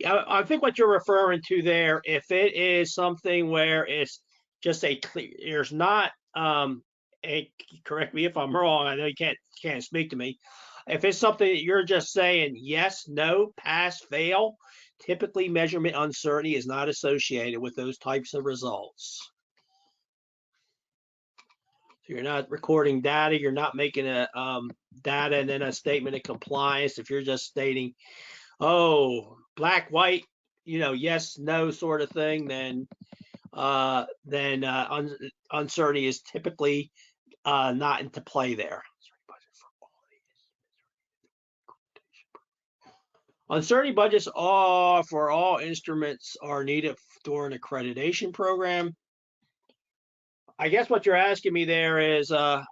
I think what you're referring to there, if it is something where it's just a clear, there's not, correct me if I'm wrong. I know you can't speak to me. If it's something that you're just saying yes, no, pass, fail, typically measurement uncertainty is not associated with those types of results. So you're not recording data, you're not making a data and then a statement of compliance. If you're just stating, oh, black, white, yes, no sort of thing, then uncertainty is typically not into play there. Uncertainty budgets are for all instruments are needed during accreditation program. I guess what you're asking me there is, and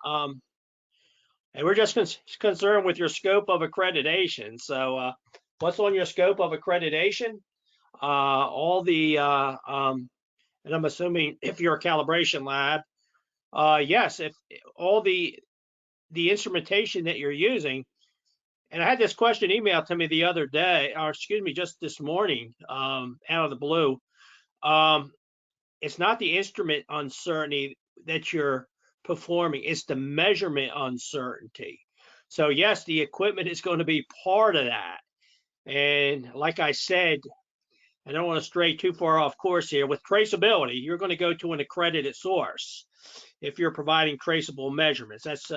we're just concerned with your scope of accreditation. So what's on your scope of accreditation? All the, and I'm assuming if you're a calibration lab, yes, if all the instrumentation that you're using, and I had this question emailed to me the other day, or excuse me, just this morning, out of the blue. It's not the instrument uncertainty that you're performing, it's the measurement uncertainty. So yes, the equipment is going to be part of that. And like I said, I don't want to stray too far off course here. With traceability, you're going to go to an accredited source if you're providing traceable measurements. That's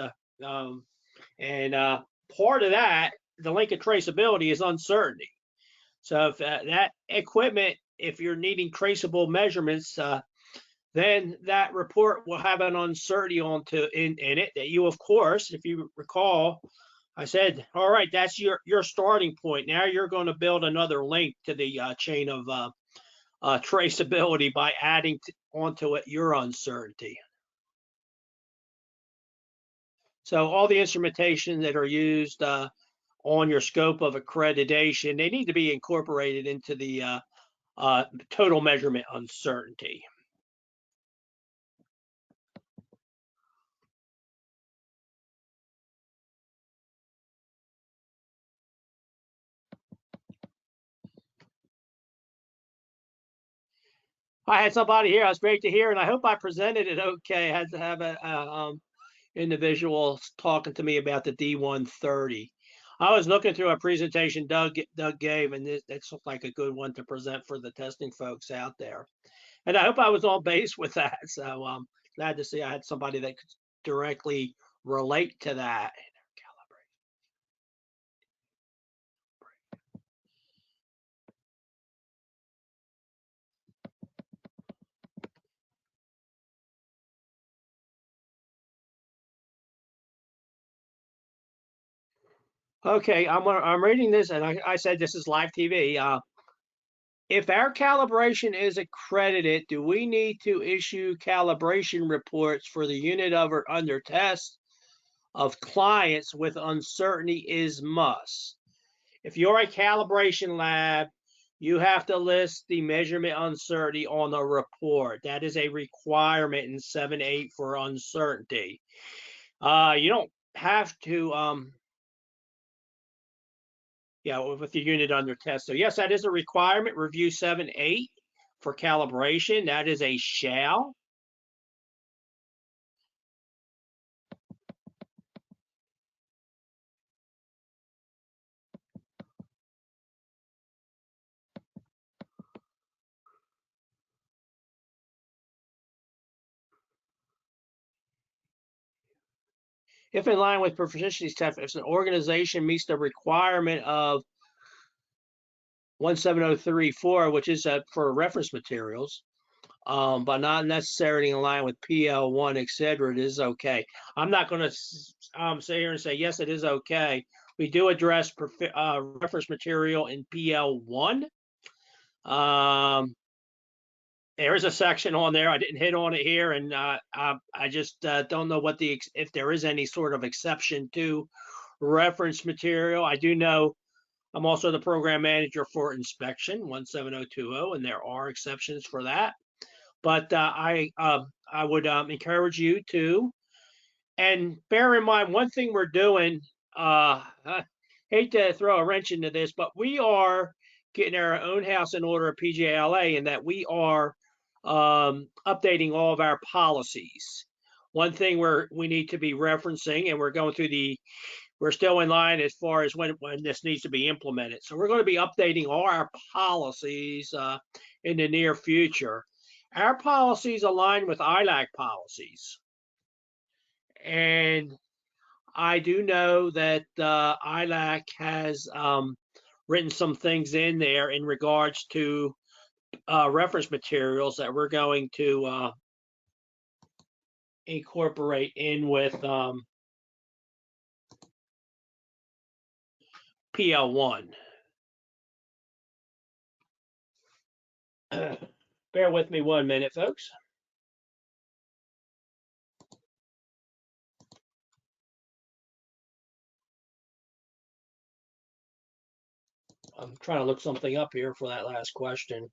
part of that, the link of traceability is uncertainty. So if that equipment, if you're needing traceable measurements, then that report will have an uncertainty in it that you, of course, if you recall, I said, all right, that's your starting point. Now you're going to build another link to the chain of traceability by adding onto it your uncertainty. So all the instrumentation that are used on your scope of accreditation, they need to be incorporated into the total measurement uncertainty. I had somebody here. It was great to hear, and I hope I presented it okay. I had to have a individual talking to me about the D130. I was looking through a presentation Doug gave, and this looked like a good one to present for the testing folks out there. And I hope I was on base with that. So glad to see I had somebody that could directly relate to that. Okay, I'm reading this, and I said this is live TV. If our calibration is accredited, do we need to issue calibration reports for the unit under test of clients with uncertainty is must? If you're a calibration lab, you have to list the measurement uncertainty on the report. That is a requirement in 7.8 for uncertainty. You don't have to, with the unit under test. So yes, that is a requirement. Review 7.8 for calibration. That is a shall. If in line with proficiency test, if an organization meets the requirement of 17034, which is for reference materials, but not necessarily in line with PL1, etc., it is okay. I'm not going to sit here and say, yes, it is okay. We do address reference material in PL1. There is a section on there. I didn't hit on it here, and I just don't know if there is any sort of exception to reference material. I do know I'm also the program manager for inspection 17020, and there are exceptions for that. But I would encourage you to And bear in mind, one thing we're doing, I hate to throw a wrench into this, but we are getting our own house in order at PJLA in that we are updating all of our policies. One thing we need to be referencing, and we're going through we're still in line as far as when this needs to be implemented. So we're going to be updating all our policies in the near future. Our policies align with ILAC policies. And I do know that ILAC has written some things in there in regards to reference materials that we're going to incorporate in with PL1. Bear with me 1 minute, folks. I'm trying to look something up here for that last question.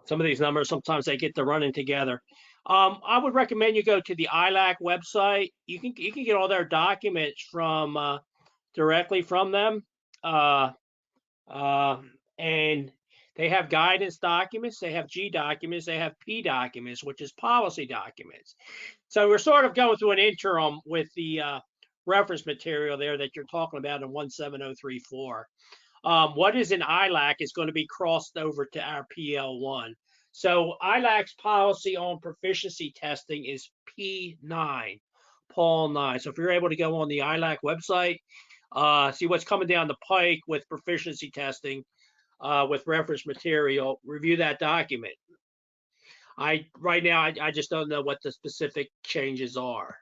Some of these numbers, sometimes they get to running together. I would recommend you go to the ILAC website. You can get all their documents from directly from them. And they have guidance documents, they have G documents, they have P documents, which is policy documents. So we're sort of going through an interim with the reference material there that you're talking about in 17034. What is in ILAC is going to be crossed over to our PL1. So ILAC's policy on proficiency testing is P9, Paul 9. So if you're able to go on the ILAC website, see what's coming down the pike with proficiency testing, with reference material, review that document. Right now, I just don't know what the specific changes are.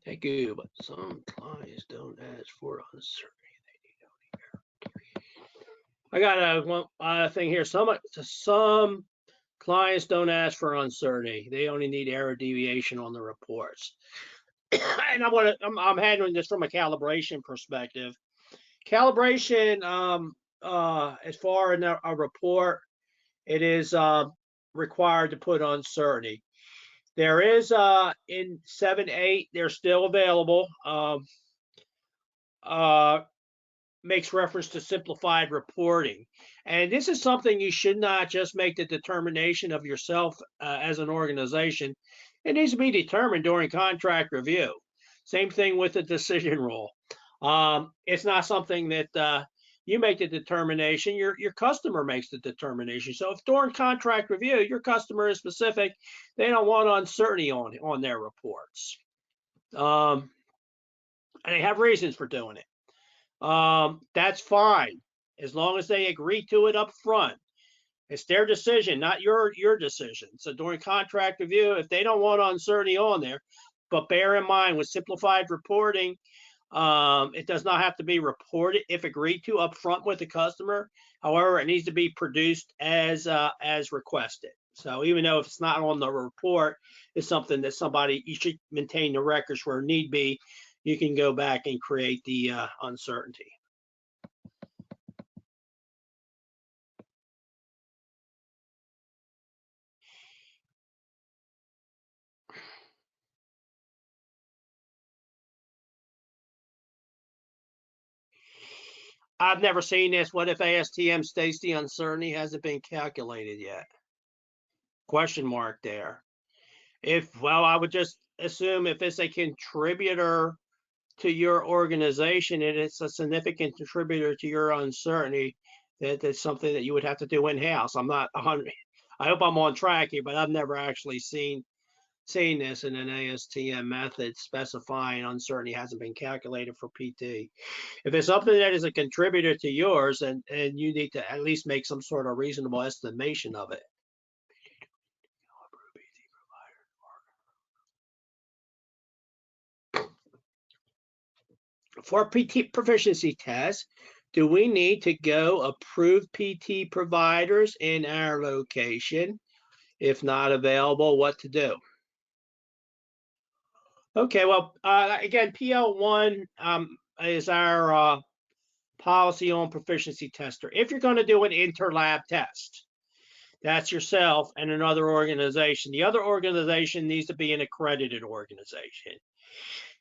Thank you, but some clients don't ask for uncertainty. I got a thing here. Some clients don't ask for uncertainty. They only need error deviation on the reports. And I'm handling this from a calibration perspective. Calibration, as far as a report, it is required to put uncertainty. There is in 7.8, they're still available. Makes reference to simplified reporting. And this is something you should not just make the determination of yourself as an organization. It needs to be determined during contract review. Same thing with the decision rule. It's not something that you make the determination, your customer makes the determination. So if during contract review, your customer is specific, they don't want uncertainty on their reports. And they have reasons for doing it. That's fine, as long as they agree to it up front. It's their decision, not your decision. So during contract review, if they don't want uncertainty on there, but bear in mind with simplified reporting, it does not have to be reported if agreed to up front with the customer. However, it needs to be produced as requested. So even though if it's not on the report, it's something that you should maintain the records where need be. You can go back and create the uncertainty. I've never seen this. What if ASTM states the uncertainty hasn't been calculated yet? Question mark there. Well, I would just assume if it's a contributor to your organization and it's a significant contributor to your uncertainty, that's something that you would have to do in-house. I'm not 100. I hope I'm on track here, but I've never actually seen this in an ASTM method specifying uncertainty hasn't been calculated for PT. If it's something that is a contributor to yours, and you need to at least make some sort of reasonable estimation of it. For PT proficiency tests, do we need to go approved PT providers in our location? If not available, what to do? Okay, well, again, PL1 is our policy on proficiency tester. If you're going to do an interlab test, that's yourself and another organization. The other organization needs to be an accredited organization.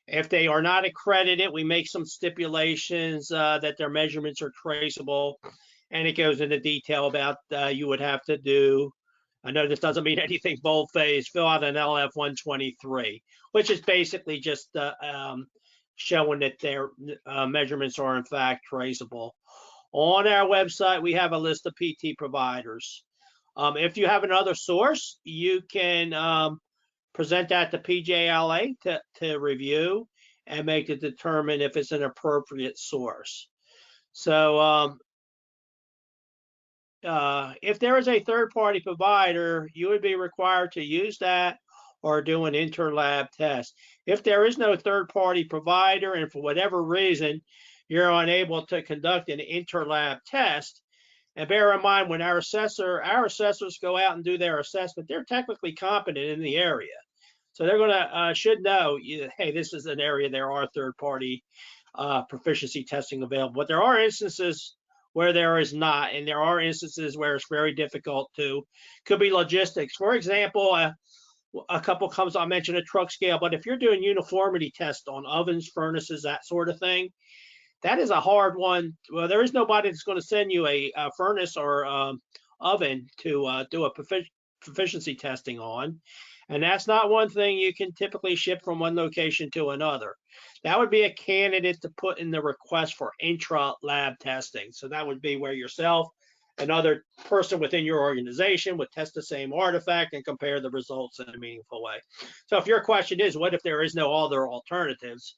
If they are not accredited, we make some stipulations that their measurements are traceable, and it goes into detail about you would have to do. I know this doesn't mean anything boldface. Fill out an LF 123, which is basically just showing that their measurements are in fact traceable. On our website, we have a list of PT providers. If you have another source, you can present that to PJLA to review and make it determine if it's an appropriate source. So if there is a third-party provider, you would be required to use that or do an interlab test. If there is no third-party provider and for whatever reason you're unable to conduct an interlab test, and bear in mind when our assessors go out and do their assessment, they're technically competent in the area. So they're going to should know, hey, this is an area there are third-party proficiency testing available. But there are instances where there is not, and there are instances where it's very difficult to. Could be logistics. For example, a couple comes, I mentioned a truck scale, but if you're doing uniformity tests on ovens, furnaces, that sort of thing, that is a hard one. Well, there is nobody that's going to send you a furnace or oven to do a proficiency testing on. And that's not one thing you can typically ship from one location to another. That would be a candidate to put in the request for intra-lab testing. So that would be where yourself, another person within your organization would test the same artifact and compare the results in a meaningful way. So if your question is, what if there is no other alternatives?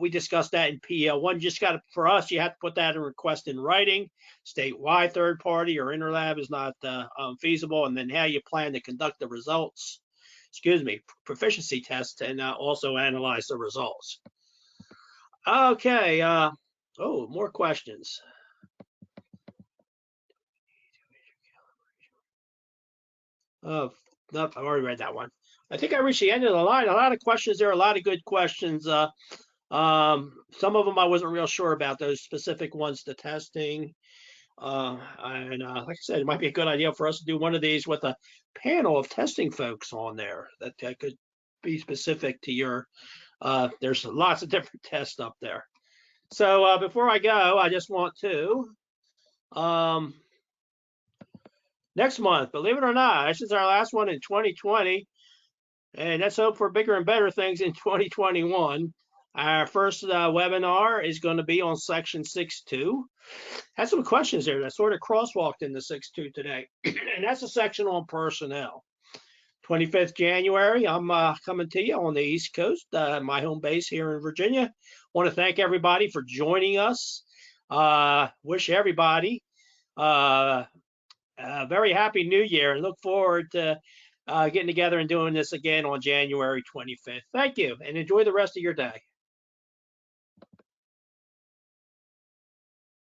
We discussed that in PL1. Just got to, for us, you have to put that in request in writing. Statewide third party or interlab is not feasible, and then how you plan to conduct the results, proficiency tests, and also analyze the results. Okay. Oh, more questions. Nope, I've already read that one. I think I reached the end of the line. A lot of questions there, a lot of good questions. Some of them I wasn't real sure about, those specific ones to testing. And like I said, it might be a good idea for us to do one of these with a panel of testing folks on there that could be specific to your, there's lots of different tests up there. So before I go, I just want to, next month, believe it or not, this is our last one in 2020. And let's hope for bigger and better things in 2021. Our first webinar is going to be on section 6.2. Had some questions there that sort of crosswalked into 6.2 today. And that's a section on personnel. 25th January, I'm coming to you on the East Coast, my home base here in Virginia. Want to thank everybody for joining us. Wish everybody a very happy New Year and look forward to getting together and doing this again on January 25th. Thank you and enjoy the rest of your day.